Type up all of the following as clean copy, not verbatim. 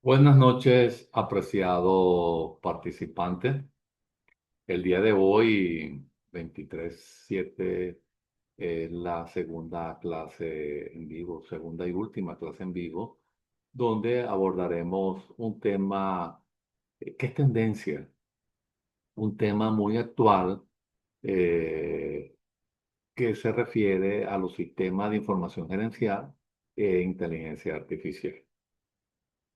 Buenas noches, apreciado participante. El día de hoy, 23/7, es la segunda clase en vivo, segunda y última clase en vivo, donde abordaremos un tema que es tendencia, un tema muy actual eh, que se refiere a los sistemas de información gerencial e inteligencia artificial.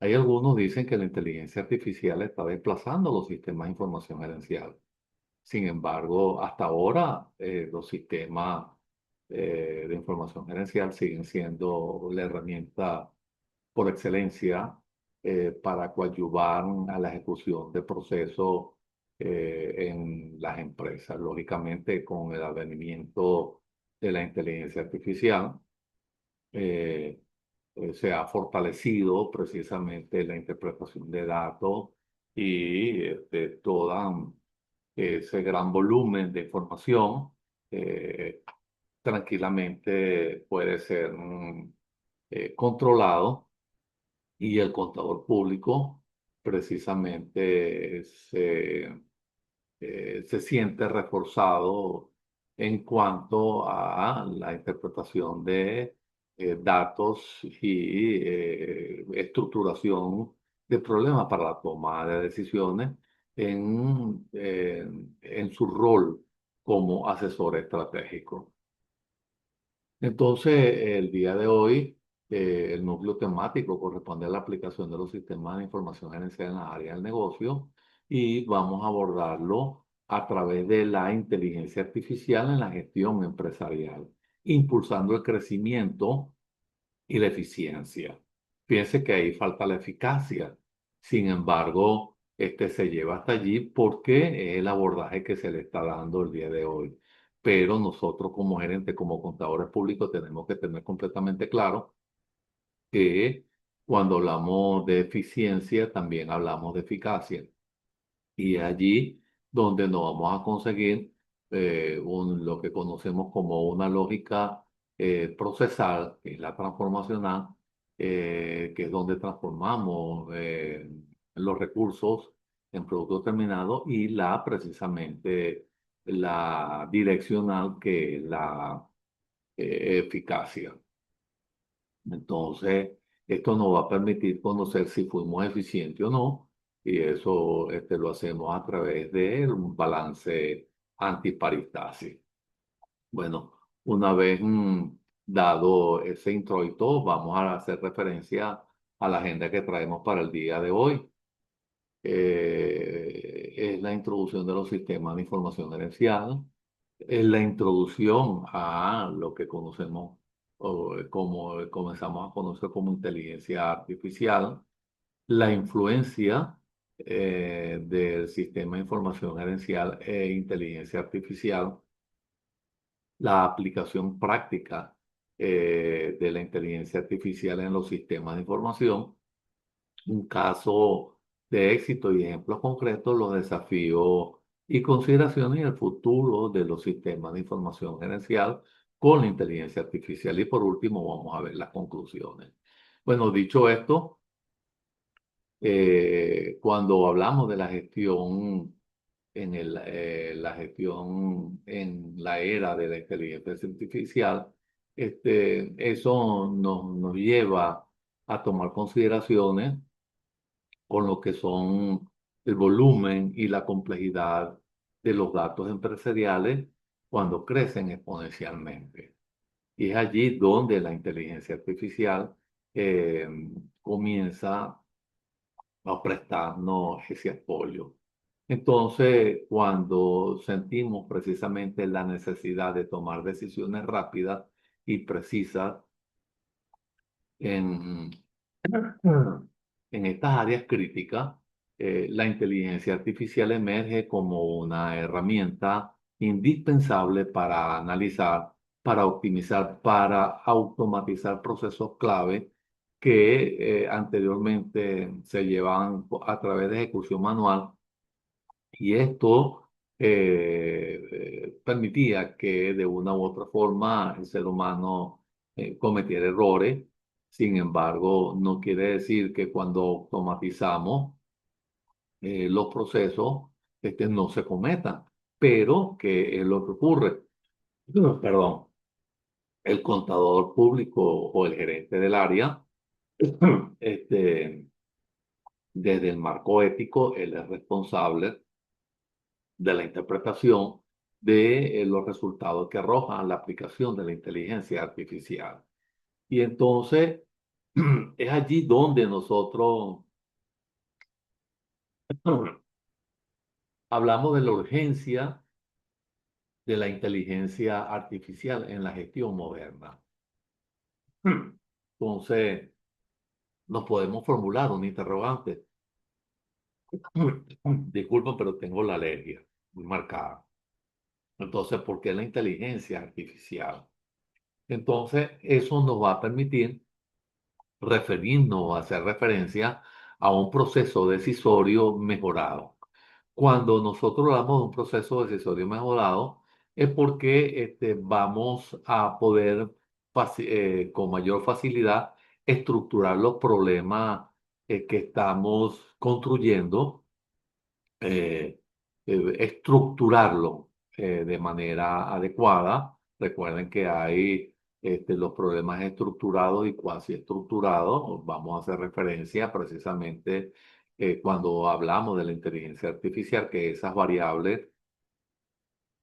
Hay algunos dicen que la inteligencia artificial está desplazando los sistemas de información gerencial. Sin embargo, hasta ahora los sistemas de información gerencial siguen siendo la herramienta por excelencia para coadyuvar a la ejecución de procesos en las empresas. Lógicamente, con el advenimiento de la inteligencia artificial, eh, se ha fortalecido precisamente la interpretación de datos y todo ese gran volumen de información tranquilamente puede ser controlado, y el contador público precisamente se siente reforzado en cuanto a la interpretación de datos y estructuración de problemas para la toma de decisiones en su rol como asesor estratégico. Entonces, el día de hoy, el núcleo temático corresponde a la aplicación de los sistemas de información gerencial en la área del negocio, y vamos a abordarlo a través de la inteligencia artificial en la gestión empresarial, impulsando el crecimiento y la eficiencia. Piense que ahí falta la eficacia. Sin embargo, este se lleva hasta allí porque es el abordaje que se le está dando el día de hoy. Pero nosotros como gerentes, como contadores públicos, tenemos que tener completamente claro que cuando hablamos de eficiencia, también hablamos de eficacia. Y es allí donde nos vamos a conseguir lo que conocemos como una lógica procesal, que es la transformacional, que es donde transformamos los recursos en productos terminados, y precisamente la direccional, que es la eficacia. Entonces, esto nos va a permitir conocer si fuimos eficientes o no, y eso lo hacemos a través de un balance antiparistasis. Bueno, una vez dado ese introito, vamos a hacer referencia a la agenda que traemos para el día de hoy. Es la introducción de los sistemas de información gerencial, es la introducción a lo que conocemos o como comenzamos a conocer como inteligencia artificial, la influencia del sistema de información gerencial e inteligencia artificial, la aplicación práctica de la inteligencia artificial en los sistemas de información, un caso de éxito y ejemplos concretos, los desafíos y consideraciones y el futuro de los sistemas de información gerencial con la inteligencia artificial. Y por último, vamos a ver las conclusiones. Bueno, dicho esto, cuando hablamos de la gestión la gestión en la era de la inteligencia artificial, eso nos lleva a tomar consideraciones con lo que son el volumen y la complejidad de los datos empresariales cuando crecen exponencialmente. Y es allí donde la inteligencia artificial eh, comienza a prestarnos ese apoyo. Entonces, cuando sentimos precisamente la necesidad de tomar decisiones rápidas y precisas en, en estas áreas críticas, la inteligencia artificial emerge como una herramienta indispensable para analizar, para optimizar, para automatizar procesos clave que anteriormente se llevaban a través de ejecución manual, y esto permitía que de una u otra forma el ser humano cometiera errores Sin embargo, no quiere decir que cuando automatizamos los procesos no se cometan, pero que es lo que ocurre. Perdón, el contador público o el gerente del área, este, desde el marco ético, él es responsable de la interpretación de los resultados que arroja la aplicación de la inteligencia artificial. Y entonces es allí donde nosotros hablamos de la urgencia de la inteligencia artificial en la gestión moderna. Entonces, nos podemos formular un interrogante. Disculpen, pero tengo la alergia muy marcada. Entonces, ¿por qué la inteligencia artificial? Entonces, eso nos va a permitir referirnos o hacer referencia a un proceso decisorio mejorado. Cuando nosotros hablamos de un proceso decisorio mejorado, es porque vamos a poder con mayor facilidad estructurar los problemas que estamos construyendo, eh, estructurarlo de manera adecuada. Recuerden que hay los problemas estructurados y cuasi estructurados. Vamos a hacer referencia precisamente cuando hablamos de la inteligencia artificial, que esas variables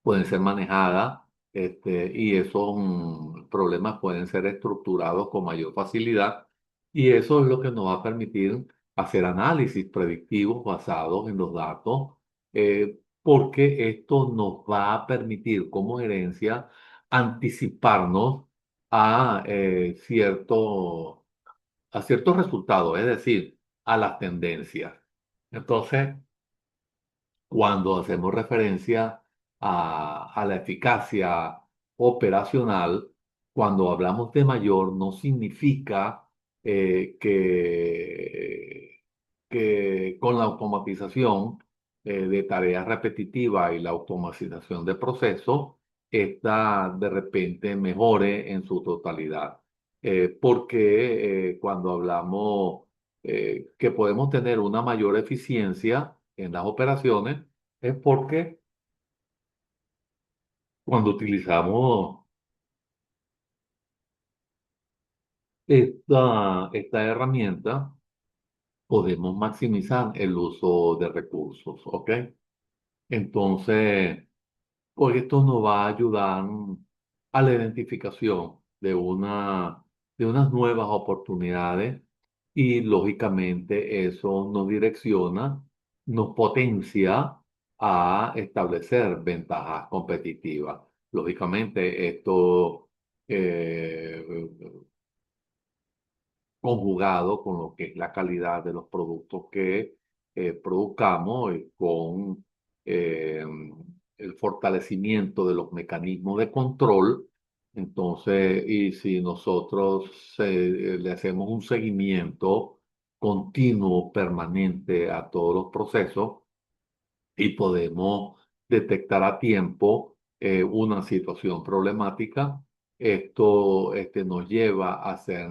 pueden ser manejadas y esos problemas pueden ser estructurados con mayor facilidad y eso es lo que nos va a permitir hacer análisis predictivos basados en los datos, porque esto nos va a permitir como gerencia anticiparnos a, a ciertos resultados, es decir, a las tendencias. Entonces, cuando hacemos referencia a la eficacia operacional, cuando hablamos de mayor, no significa que con la automatización de tareas repetitivas y la automatización de procesos, esta de repente mejore en su totalidad. Porque cuando hablamos que podemos tener una mayor eficiencia en las operaciones, es porque cuando utilizamos esta herramienta, podemos maximizar el uso de recursos, ¿ok? Entonces, pues esto nos va a ayudar a la identificación de unas nuevas oportunidades y lógicamente eso nos direcciona, nos potencia a establecer ventajas competitivas. Lógicamente esto eh, conjugado con lo que es la calidad de los productos que produzcamos y con eh, el fortalecimiento de los mecanismos de control. Entonces, y si nosotros le hacemos un seguimiento continuo, permanente a todos los procesos, y podemos detectar a tiempo una situación problemática. Esto nos lleva a ser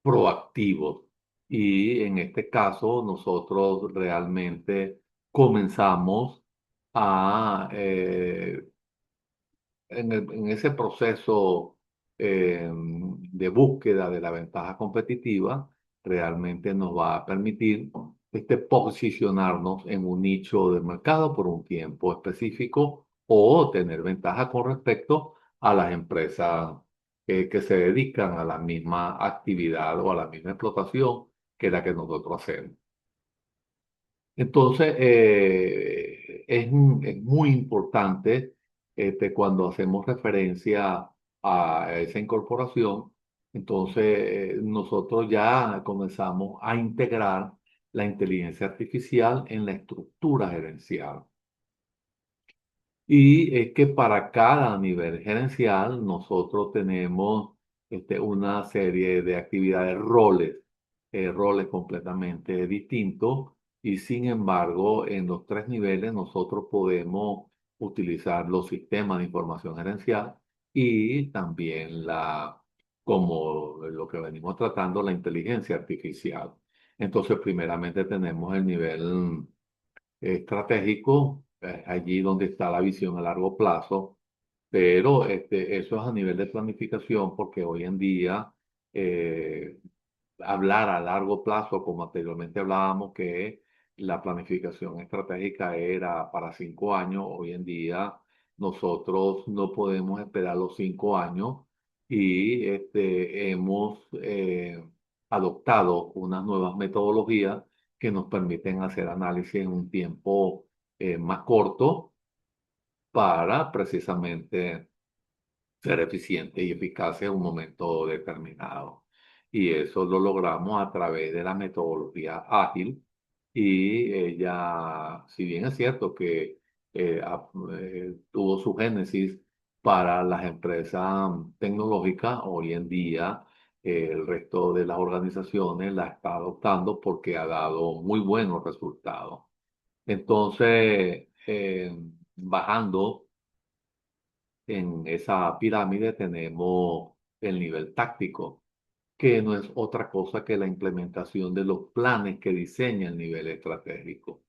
proactivos y en este caso nosotros realmente comenzamos a en ese proceso de búsqueda de la ventaja competitiva, realmente nos va a permitir posicionarnos en un nicho de mercado por un tiempo específico o tener ventaja con respecto a las empresas que se dedican a la misma actividad o a la misma explotación que la que nosotros hacemos. Entonces, es muy importante cuando hacemos referencia a esa incorporación, entonces nosotros ya comenzamos a integrar la inteligencia artificial en la estructura gerencial. Y es que para cada nivel gerencial nosotros tenemos una serie de actividades, roles completamente distintos y sin embargo en los tres niveles nosotros podemos utilizar los sistemas de información gerencial y también la como lo que venimos tratando, la inteligencia artificial. Entonces, primeramente tenemos el nivel estratégico, allí donde está la visión a largo plazo, pero eso es a nivel de planificación porque hoy en día eh, hablar a largo plazo, como anteriormente hablábamos, que la planificación estratégica era para 5 años, hoy en día nosotros no podemos esperar los 5 años y hemos adoptado unas nuevas metodologías que nos permiten hacer análisis en un tiempo más corto para precisamente ser eficiente y eficaz en un momento determinado. Y eso lo logramos a través de la metodología ágil. Y ella, si bien es cierto que tuvo su génesis para las empresas tecnológicas, hoy en día el resto de las organizaciones la está adoptando porque ha dado muy buenos resultados. Entonces, bajando en esa pirámide tenemos el nivel táctico, que no es otra cosa que la implementación de los planes que diseña el nivel estratégico.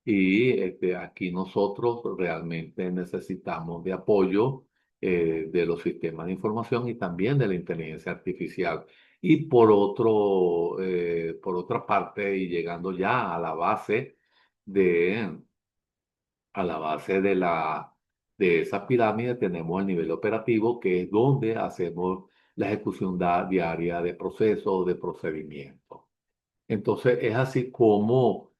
Y aquí nosotros realmente necesitamos de apoyo de los sistemas de información y también de la inteligencia artificial. Y por otra parte, y llegando ya de, a la base de esa pirámide tenemos el nivel operativo, que es donde hacemos la ejecución diaria de procesos, de procedimientos. Entonces, es así como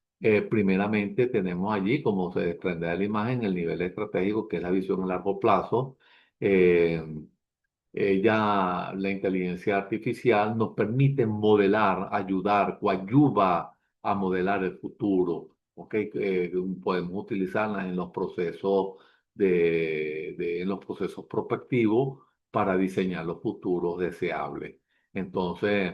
primeramente tenemos allí, como se desprende de la imagen, el nivel estratégico, que es la visión a largo plazo. Eh, la inteligencia artificial nos permite modelar, ayudar, coadyuva a modelar el futuro. ¿Ok? Podemos utilizarla en los procesos en los procesos prospectivos para diseñar los futuros deseables. Entonces,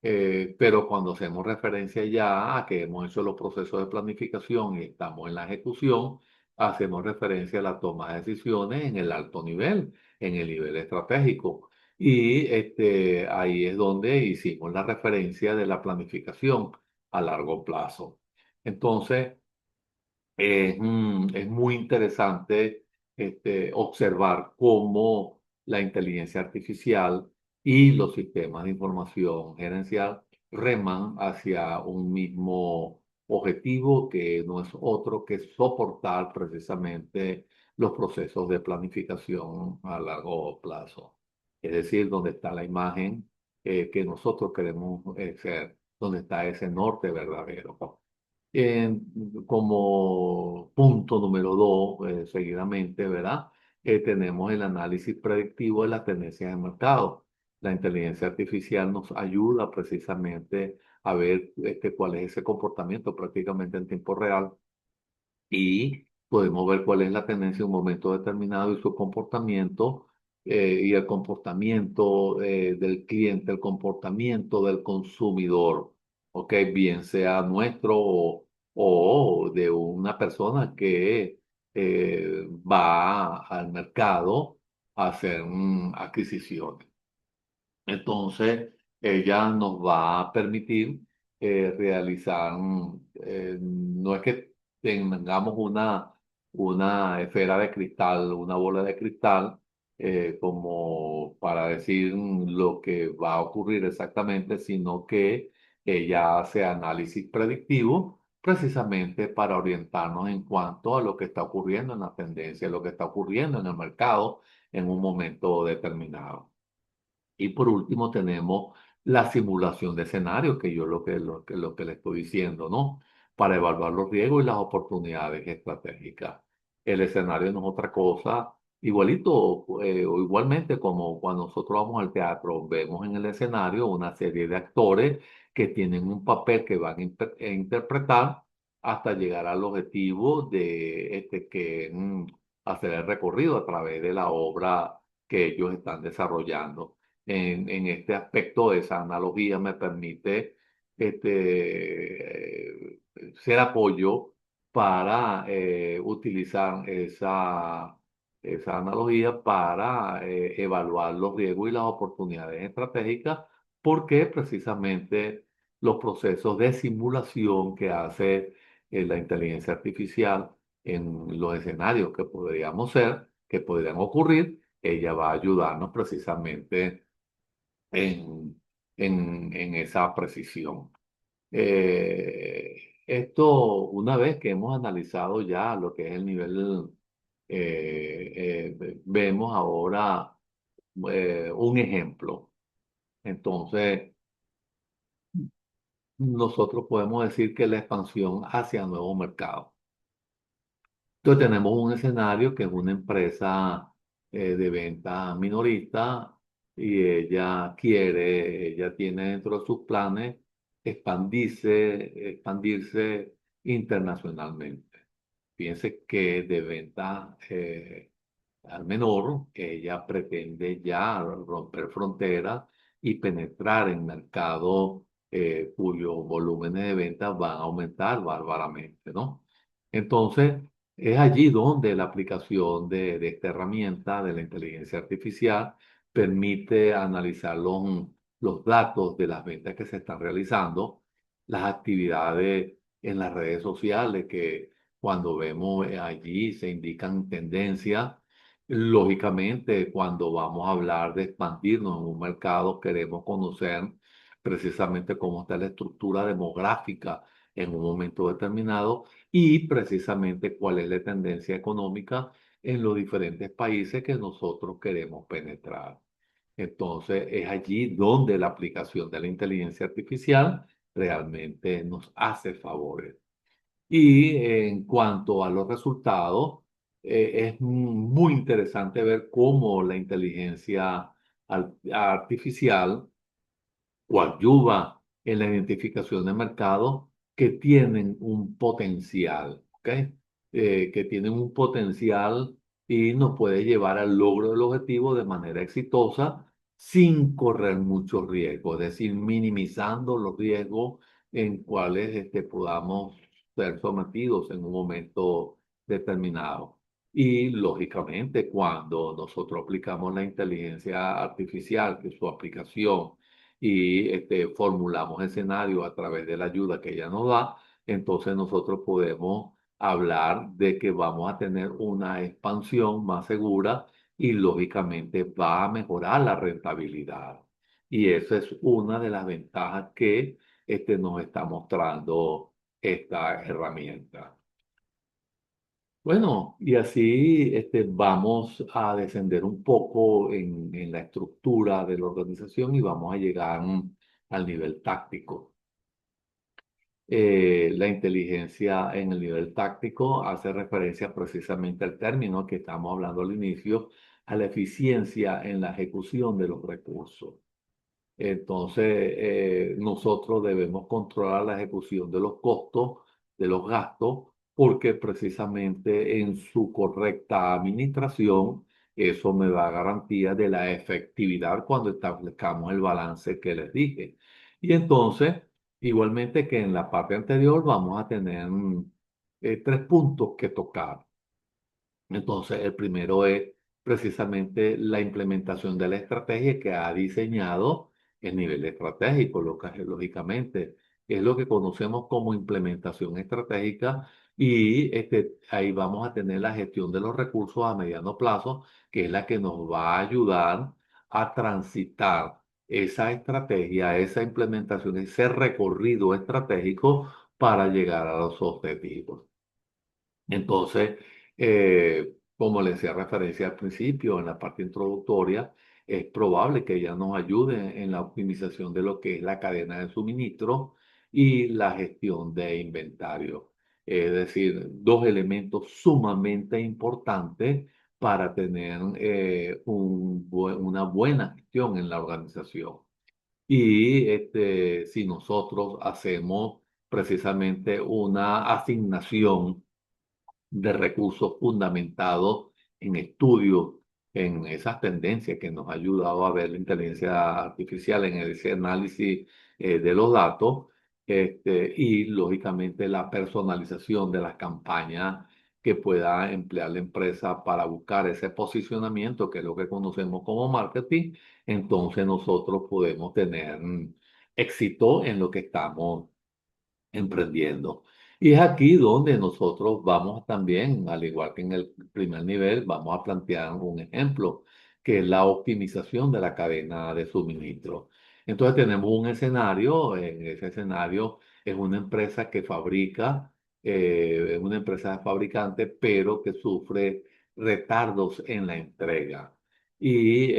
pero cuando hacemos referencia ya a que hemos hecho los procesos de planificación y estamos en la ejecución, hacemos referencia a la toma de decisiones en el alto nivel, en el nivel estratégico. Y ahí es donde hicimos la referencia de la planificación a largo plazo. Entonces, es muy interesante observar cómo la inteligencia artificial y los sistemas de información gerencial reman hacia un mismo objetivo que no es otro que soportar precisamente los procesos de planificación a largo plazo. Es decir, donde está la imagen que nosotros queremos ser, donde está ese norte verdadero. En- Como punto número dos, seguidamente, ¿verdad? Tenemos el análisis predictivo de las tendencias de mercado. La inteligencia artificial nos ayuda precisamente a ver cuál es ese comportamiento prácticamente en tiempo real y podemos ver cuál es la tendencia en un momento determinado y su comportamiento y el comportamiento del cliente, el comportamiento del consumidor, ¿ok? Bien sea nuestro o de una persona que va al mercado a hacer adquisiciones. Entonces, ella nos va a permitir realizar, no es que tengamos una esfera de cristal, una bola de cristal, como para decir lo que va a ocurrir exactamente, sino que ella hace análisis predictivo precisamente para orientarnos en cuanto a lo que está ocurriendo en la tendencia, lo que está ocurriendo en el mercado en un momento determinado. Y por último tenemos la simulación de escenarios, que yo lo que le estoy diciendo, ¿no? Para evaluar los riesgos y las oportunidades estratégicas. El escenario no es otra cosa, igualito o igualmente como cuando nosotros vamos al teatro, vemos en el escenario una serie de actores que tienen un papel que van a interpretar hasta llegar al objetivo de hacer el recorrido a través de la obra que ellos están desarrollando. En este aspecto, esa analogía me permite ser apoyo para utilizar esa esa analogía para evaluar los riesgos y las oportunidades estratégicas, porque precisamente los procesos de simulación que hace la inteligencia artificial en los escenarios que podríamos ser, que podrían ocurrir, ella va a ayudarnos precisamente en esa precisión. Una vez que hemos analizado ya lo que es el nivel, vemos ahora un ejemplo. Entonces, nosotros podemos decir que la expansión hacia nuevos mercados. Entonces tenemos un escenario que es una empresa de venta minorista y ella tiene dentro de sus planes expandirse internacionalmente. Fíjense que de venta al menor, ella pretende ya romper fronteras y penetrar en mercados cuyos volúmenes de ventas van a aumentar bárbaramente, ¿no? Entonces, es allí donde la aplicación de esta herramienta de la inteligencia artificial permite analizar los datos de las ventas que se están realizando, las actividades en las redes sociales, que cuando vemos allí se indican tendencias. Lógicamente, cuando vamos a hablar de expandirnos en un mercado, queremos conocer precisamente cómo está la estructura demográfica en un momento determinado y precisamente cuál es la tendencia económica en los diferentes países que nosotros queremos penetrar. Entonces, es allí donde la aplicación de la inteligencia artificial realmente nos hace favores. Y en cuanto a los resultados, es muy interesante ver cómo la inteligencia artificial coadyuva en la identificación de mercados que tienen un potencial, ¿ok? Que tienen un potencial y nos puede llevar al logro del objetivo de manera exitosa sin correr muchos riesgos, es decir, minimizando los riesgos en cuales podamos ser sometidos en un momento determinado. Y lógicamente, cuando nosotros aplicamos la inteligencia artificial, que su aplicación y formulamos escenarios a través de la ayuda que ella nos da, entonces nosotros podemos hablar de que vamos a tener una expansión más segura y lógicamente va a mejorar la rentabilidad. Y esa es una de las ventajas que nos está mostrando esta herramienta. Bueno, y así vamos a descender un poco en la estructura de la organización y vamos a llegar al nivel táctico. La inteligencia en el nivel táctico hace referencia precisamente al término que estamos hablando al inicio, a la eficiencia en la ejecución de los recursos. Entonces, nosotros debemos controlar la ejecución de los costos, de los gastos, porque precisamente en su correcta administración, eso me da garantía de la efectividad cuando establezcamos el balance que les dije. Y entonces, igualmente que en la parte anterior, vamos a tener tres puntos que tocar. Entonces, el primero es precisamente la implementación de la estrategia que ha diseñado el nivel estratégico, lógicamente, es lo que conocemos como implementación estratégica y ahí vamos a tener la gestión de los recursos a mediano plazo, que es la que nos va a ayudar a transitar esa estrategia, esa implementación, ese recorrido estratégico para llegar a los objetivos. Entonces, como le hacía referencia al principio, en la parte introductoria, es probable que ella nos ayude en la optimización de lo que es la cadena de suministro y la gestión de inventario. Es decir, dos elementos sumamente importantes para tener una buena gestión en la organización. Y si nosotros hacemos precisamente una asignación de recursos fundamentados en estudios, en esas tendencias que nos ha ayudado a ver la inteligencia artificial en ese análisis de los datos, y lógicamente la personalización de las campañas que pueda emplear la empresa para buscar ese posicionamiento, que es lo que conocemos como marketing, entonces nosotros podemos tener éxito en lo que estamos emprendiendo. Y es aquí donde nosotros vamos también, al igual que en el primer nivel, vamos a plantear un ejemplo, que es la optimización de la cadena de suministro. Entonces tenemos un escenario, en ese escenario es una empresa que fabrica, es una empresa fabricante, pero que sufre retardos en la entrega y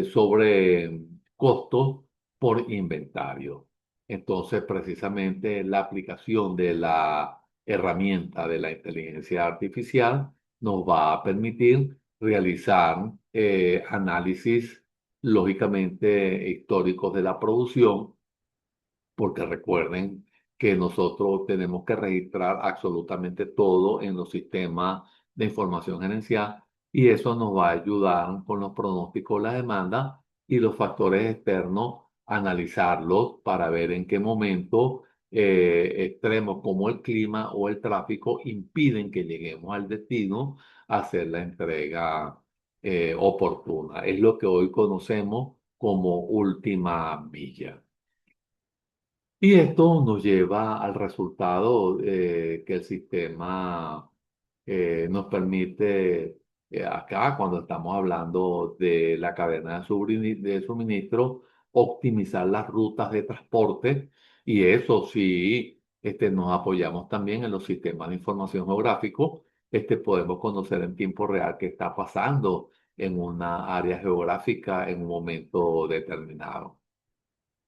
sobre costos por inventario. Entonces, precisamente la aplicación de la herramienta de la inteligencia artificial nos va a permitir realizar análisis lógicamente históricos de la producción, porque recuerden que nosotros tenemos que registrar absolutamente todo en los sistemas de información gerencial y eso nos va a ayudar con los pronósticos, la demanda y los factores externos, analizarlos para ver en qué momento extremos como el clima o el tráfico impiden que lleguemos al destino a hacer la entrega oportuna. Es lo que hoy conocemos como última milla. Y esto nos lleva al resultado que el sistema nos permite, acá cuando estamos hablando de la cadena de suministro, optimizar las rutas de transporte y eso sí, nos apoyamos también en los sistemas de información geográfico, podemos conocer en tiempo real qué está pasando en una área geográfica en un momento determinado.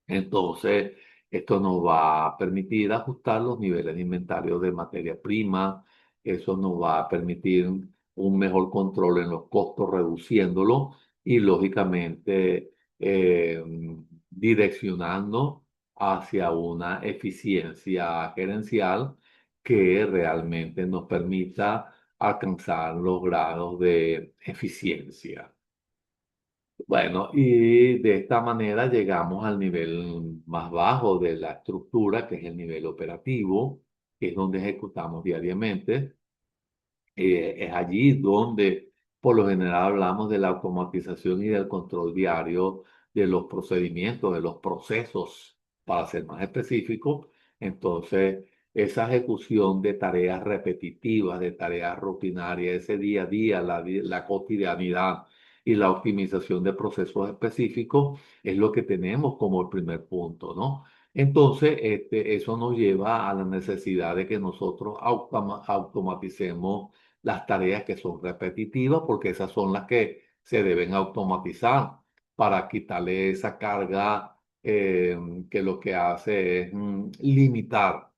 Entonces, esto nos va a permitir ajustar los niveles de inventario de materia prima, eso nos va a permitir un mejor control en los costos, reduciéndolos y lógicamente eh, direccionando hacia una eficiencia gerencial que realmente nos permita alcanzar los grados de eficiencia. Bueno, y de esta manera llegamos al nivel más bajo de la estructura, que es el nivel operativo, que es donde ejecutamos diariamente. Es allí donde por lo general hablamos de la automatización y del control diario de los procedimientos, de los procesos, para ser más específico. Entonces, esa ejecución de tareas repetitivas, de tareas rutinarias, ese día a día, la cotidianidad y la optimización de procesos específicos es lo que tenemos como el primer punto, ¿no? Entonces, eso nos lleva a la necesidad de que nosotros automaticemos las tareas que son repetitivas, porque esas son las que se deben automatizar para quitarle esa carga que lo que hace es limitar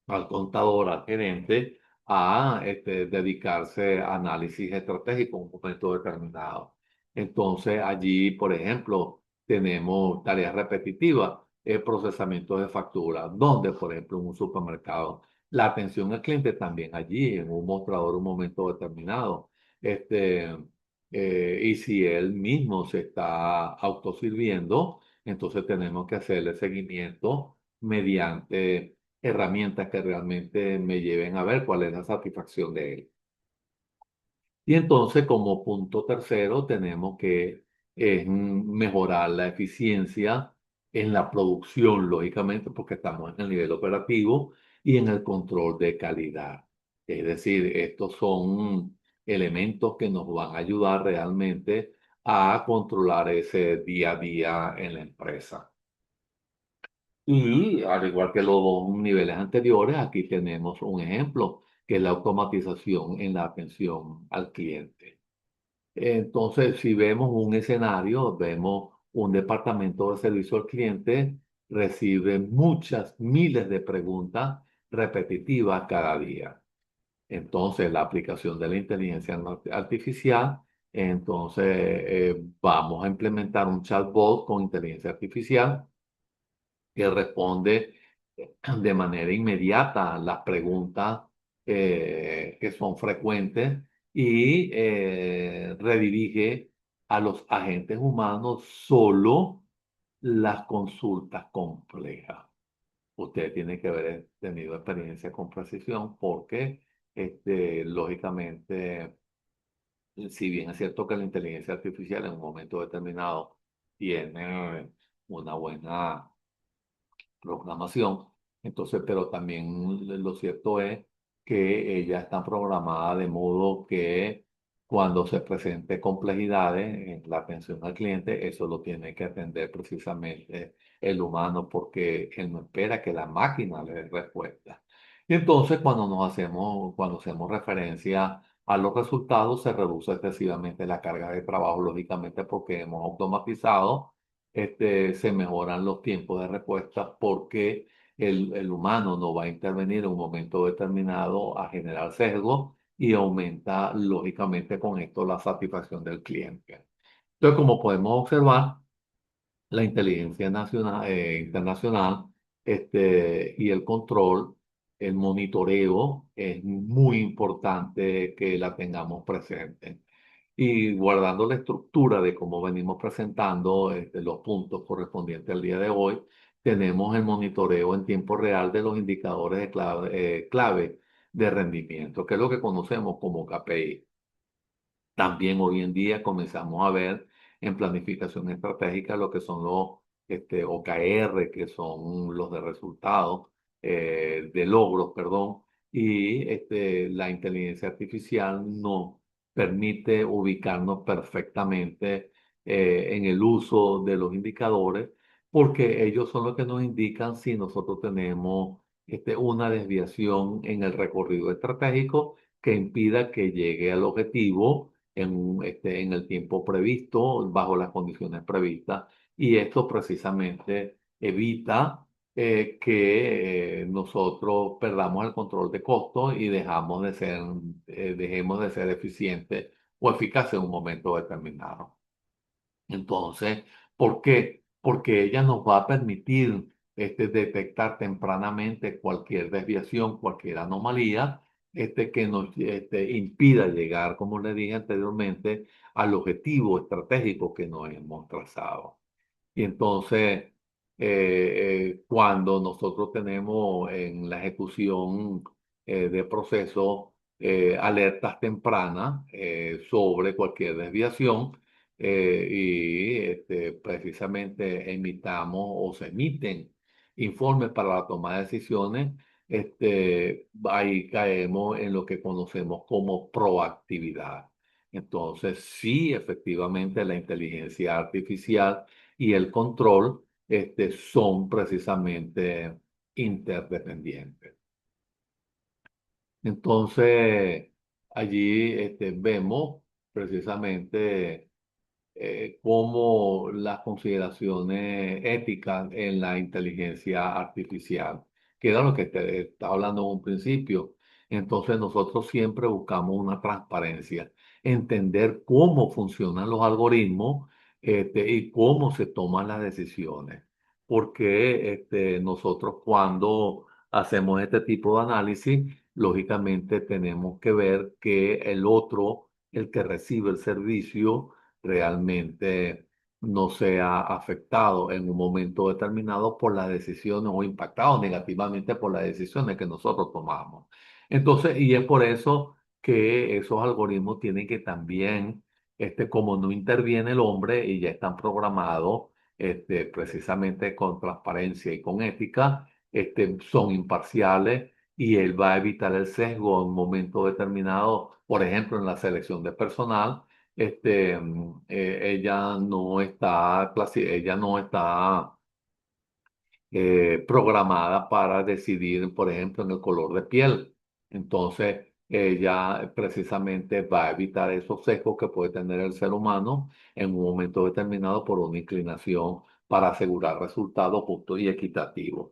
al contador, al gerente, a dedicarse a análisis estratégico en un momento determinado. Entonces, allí, por ejemplo, tenemos tareas repetitivas, el procesamiento de facturas, donde, por ejemplo, en un supermercado, la atención al cliente también allí, en un mostrador, un momento determinado. Este, y si él mismo se está autosirviendo, entonces tenemos que hacerle seguimiento mediante herramientas que realmente me lleven a ver cuál es la satisfacción de él. Y entonces, como punto tercero, tenemos que mejorar la eficiencia en la producción, lógicamente, porque estamos en el nivel operativo y en el control de calidad. Es decir, estos son elementos que nos van a ayudar realmente a controlar ese día a día en la empresa. Y al igual que los dos niveles anteriores, aquí tenemos un ejemplo, que es la automatización en la atención al cliente. Entonces, si vemos un escenario, vemos un departamento de servicio al cliente, recibe muchas miles de preguntas repetitivas cada día. Entonces, la aplicación de la inteligencia artificial, entonces vamos a implementar un chatbot con inteligencia artificial que responde de manera inmediata las preguntas que son frecuentes y redirige a los agentes humanos solo las consultas complejas. Usted tiene que haber tenido experiencia con precisión porque lógicamente, si bien es cierto que la inteligencia artificial en un momento determinado tiene una buena programación. Entonces, pero también lo cierto es que ellas están programadas de modo que cuando se presente complejidades en la atención al cliente, eso lo tiene que atender precisamente el humano porque él no espera que la máquina le dé respuesta. Y entonces, cuando hacemos referencia a los resultados, se reduce excesivamente la carga de trabajo, lógicamente, porque hemos automatizado, se mejoran los tiempos de respuesta porque el humano no va a intervenir en un momento determinado a generar sesgo y aumenta lógicamente con esto la satisfacción del cliente. Entonces, como podemos observar, la inteligencia internacional, y el control, el monitoreo, es muy importante que la tengamos presente. Y guardando la estructura de cómo venimos presentando, los puntos correspondientes al día de hoy, tenemos el monitoreo en tiempo real de los indicadores de clave de rendimiento, que es lo que conocemos como KPI. También hoy en día comenzamos a ver en planificación estratégica lo que son los OKR, que son los de resultados, de logros, perdón, y la inteligencia artificial nos permite ubicarnos perfectamente en el uso de los indicadores, porque ellos son los que nos indican si nosotros tenemos una desviación en el recorrido estratégico que impida que llegue al objetivo en el tiempo previsto, bajo las condiciones previstas, y esto precisamente evita que nosotros perdamos el control de costos y dejemos de ser eficientes o eficaces en un momento determinado. Entonces, ¿por qué? Porque ella nos va a permitir detectar tempranamente cualquier desviación, cualquier anomalía, que nos impida llegar, como le dije anteriormente, al objetivo estratégico que nos hemos trazado. Y entonces, cuando nosotros tenemos en la ejecución de procesos alertas tempranas sobre cualquier desviación, y precisamente emitamos o se emiten informes para la toma de decisiones, ahí caemos en lo que conocemos como proactividad. Entonces, sí, efectivamente, la inteligencia artificial y el control, son precisamente interdependientes. Entonces, allí, vemos precisamente cómo las consideraciones éticas en la inteligencia artificial, que era lo que te estaba hablando en un principio. Entonces nosotros siempre buscamos una transparencia, entender cómo funcionan los algoritmos, y cómo se toman las decisiones. Porque nosotros cuando hacemos este tipo de análisis, lógicamente tenemos que ver que el otro, el que recibe el servicio, realmente no sea afectado en un momento determinado por las decisiones o impactado negativamente por las decisiones que nosotros tomamos. Entonces, y es por eso que esos algoritmos tienen que también, como no interviene el hombre y ya están programados, precisamente con transparencia y con ética, son imparciales y él va a evitar el sesgo en un momento determinado, por ejemplo, en la selección de personal. Ella no está programada para decidir, por ejemplo, en el color de piel. Entonces, ella precisamente va a evitar esos sesgos que puede tener el ser humano en un momento determinado por una inclinación para asegurar resultados justos y equitativos.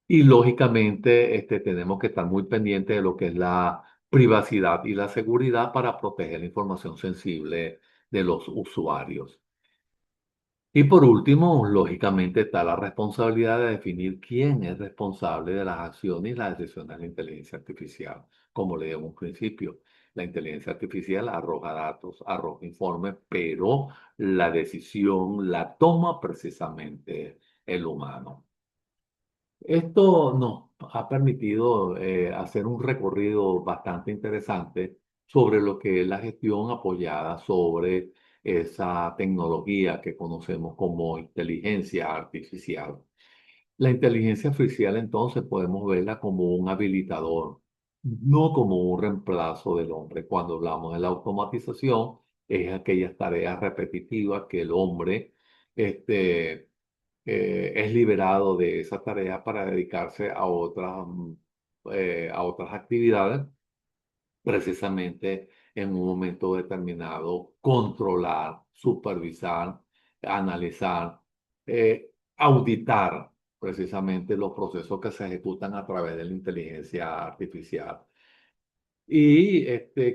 Y lógicamente, tenemos que estar muy pendientes de lo que es la privacidad y la seguridad para proteger la información sensible de los usuarios. Y por último, lógicamente está la responsabilidad de definir quién es responsable de las acciones y las decisiones de la inteligencia artificial. Como le dije en un principio, la inteligencia artificial arroja datos, arroja informes, pero la decisión la toma precisamente el humano. Esto no. ha permitido hacer un recorrido bastante interesante sobre lo que es la gestión apoyada sobre esa tecnología que conocemos como inteligencia artificial. La inteligencia artificial entonces podemos verla como un habilitador, no como un reemplazo del hombre. Cuando hablamos de la automatización, es aquellas tareas repetitivas que el hombre este, es liberado de esa tarea para dedicarse a otras actividades, precisamente en un momento determinado, controlar, supervisar, analizar, auditar precisamente los procesos que se ejecutan a través de la inteligencia artificial. Y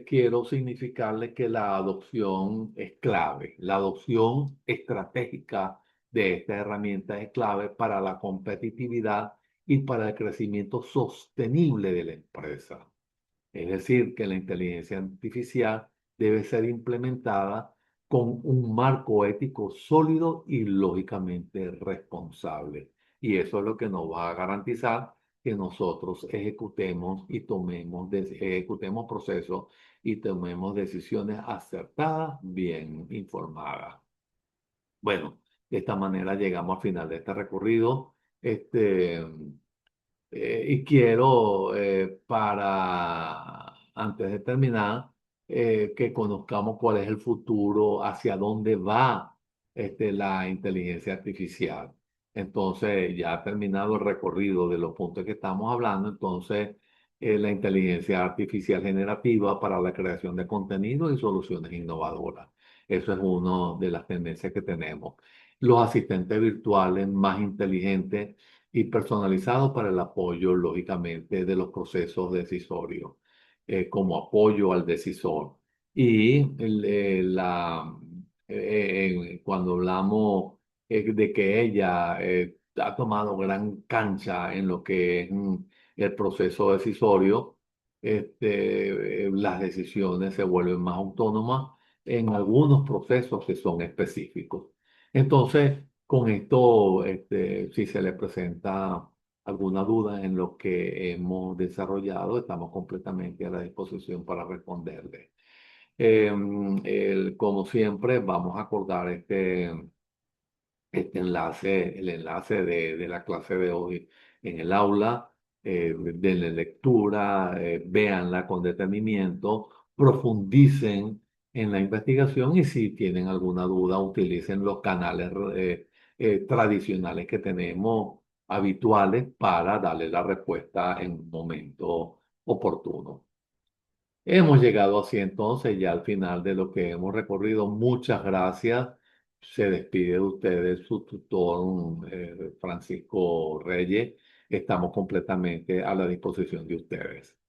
quiero significarle que la adopción es clave. La adopción estratégica de esta herramienta es clave para la competitividad y para el crecimiento sostenible de la empresa. Es decir, que la inteligencia artificial debe ser implementada con un marco ético sólido y lógicamente responsable. Y eso es lo que nos va a garantizar que nosotros ejecutemos procesos y tomemos decisiones acertadas, bien informadas. Bueno, de esta manera llegamos al final de este recorrido. Este, y quiero, antes de terminar, que conozcamos cuál es el futuro, hacia dónde va la inteligencia artificial. Entonces, ya terminado el recorrido de los puntos que estamos hablando, entonces, la inteligencia artificial generativa para la creación de contenido y soluciones innovadoras. Eso es una de las tendencias que tenemos. Los asistentes virtuales más inteligentes y personalizado para el apoyo, lógicamente, de los procesos decisorios, como apoyo al decisor. Y cuando hablamos de que ella ha tomado gran cancha en lo que es el proceso decisorio, las decisiones se vuelven más autónomas en algunos procesos que son específicos. Entonces, con esto, si se le presenta alguna duda en lo que hemos desarrollado, estamos completamente a la disposición para responderle. Como siempre, vamos a acordar el enlace de la clase de hoy en el aula, denle lectura, véanla con detenimiento, profundicen en la investigación y si tienen alguna duda, utilicen los canales tradicionales que tenemos habituales para darle la respuesta en un momento oportuno. Hemos llegado así entonces ya al final de lo que hemos recorrido. Muchas gracias. Se despide de ustedes su tutor, Francisco Reyes. Estamos completamente a la disposición de ustedes.